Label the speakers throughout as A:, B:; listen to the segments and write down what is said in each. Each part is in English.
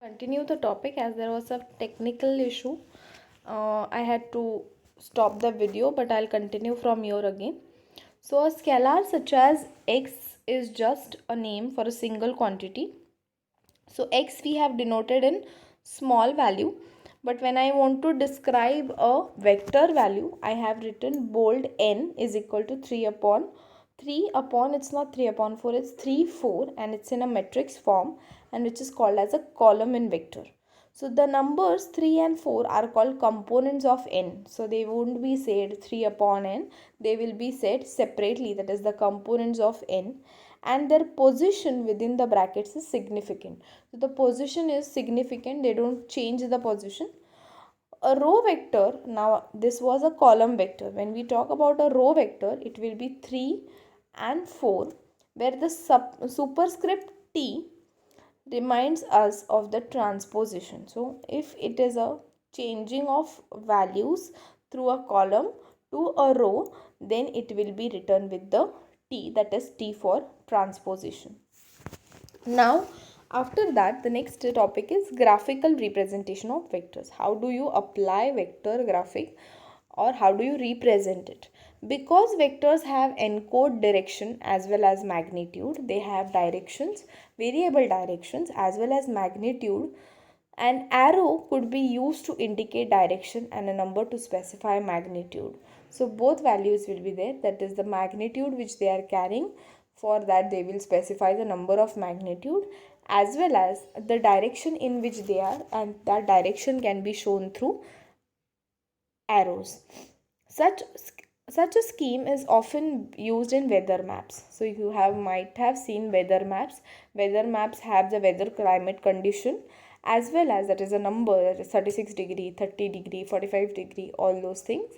A: Continue the topic as there was a technical issue. I had to stop the video, but I'll continue from here again. So, a scalar such as x is just a name for a single quantity. So, x we have denoted in small value, but when I want to describe a vector value, I have written bold n is equal to 3 upon it's not 3 upon 4, it's 3 4, and it's in a matrix form, and which is called as a column in vector. So the numbers 3 and 4 are called components of n. So they won't be said 3 upon n, they will be said separately, that is the components of n, and their position within the brackets is significant. So the position is significant, they don't change the position. A row vector, now this was a column vector. When we talk about a row vector, it will be 3 and 4, where the superscript t reminds us of the transposition. So if it is a changing of values through a column to a row, then it will be written with the t, that is t for transposition. Now after that, the next topic is graphical representation of vectors. How do you apply vector graphic, or how do you represent it? Because vectors have encode direction as well as magnitude, they have directions, variable directions as well as magnitude. An arrow could be used to indicate direction and a number to specify magnitude. So both values will be there, that is the magnitude which they are carrying, for that they will specify the number of magnitude as well as the direction in which they are, and that direction can be shown through arrows. Such a scheme is often used in weather maps. So you might have seen weather maps. Weather maps have the weather climate condition as well as, that is a number, that is 36 degree, 30 degree, 45 degree, all those things,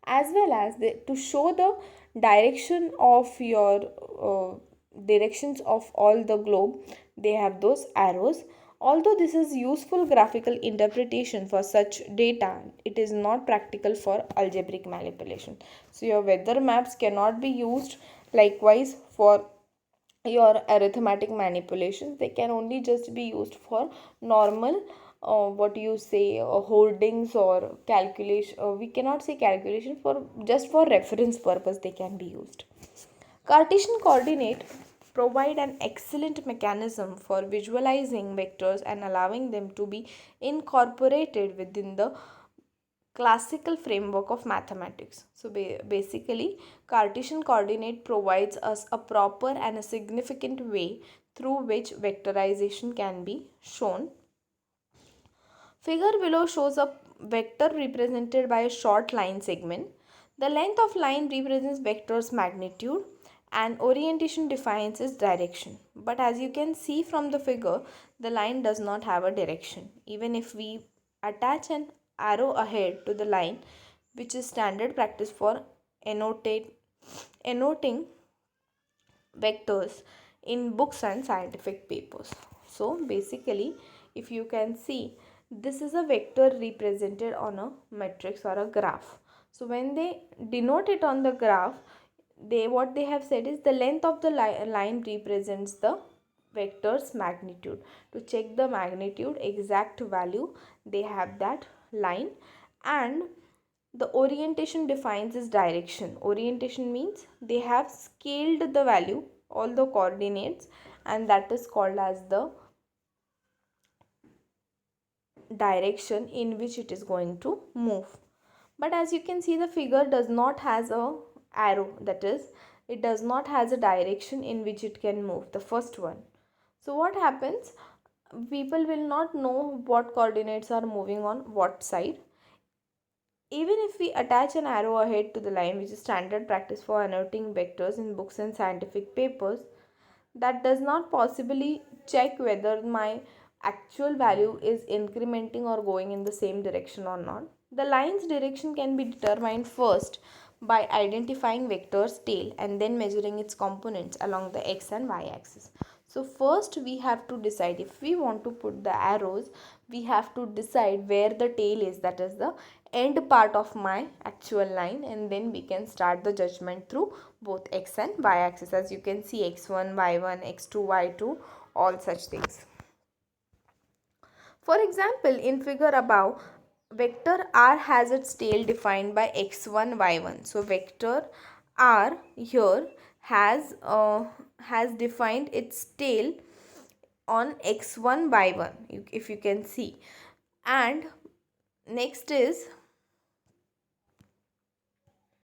A: as well as to show the direction of your directions of all the globe. They have those arrows. Although this is useful graphical interpretation for such data, it is not practical for algebraic manipulation. So your weather maps cannot be used likewise for your arithmetic manipulations. They can only just be used for normal holdings or calculation. We cannot say calculation, for just for reference purpose they can be used. Cartesian coordinate provide an excellent mechanism for visualizing vectors and allowing them to be incorporated within the classical framework of mathematics. So basically, Cartesian coordinate provides us a proper and a significant way through which vectorization can be shown. Figure below shows a vector represented by a short line segment. The length of line represents vector's magnitude and orientation defines its direction. But as you can see from the figure, the line does not have a direction. Even if we attach an arrow ahead to the line, which is standard practice for annoting vectors in books and scientific papers. So basically, if you can see, this is a vector represented on a matrix or a graph. So when they denote it on the graph, what they have said is the length of the line represents the vector's magnitude. To check the magnitude exact value, they have that line, and the orientation defines its direction. Orientation means they have scaled the value, all the coordinates, and that is called as the direction in which it is going to move. But as you can see, the figure does not has a arrow, that is, it does not has a direction in which it can move, the first one. So what happens, people will not know what coordinates are moving on what side. Even if we attach an arrow ahead to the line, which is standard practice for annotating vectors in books and scientific papers, that does not possibly check whether my actual value is incrementing or going in the same direction or not. The line's direction can be determined first by identifying vector's tail and then measuring its components along the x and y axis. So first we have to decide, if we want to put the arrows, we have to decide where the tail is, that is the end part of my actual line, and then we can start the judgment through both x and y axis. As you can see, x1, y1, x2, y2, all such things. For example, in figure above, vector r has its tail defined by x1, y1. So vector r here has defined its tail on x1, y1, if you can see. And next is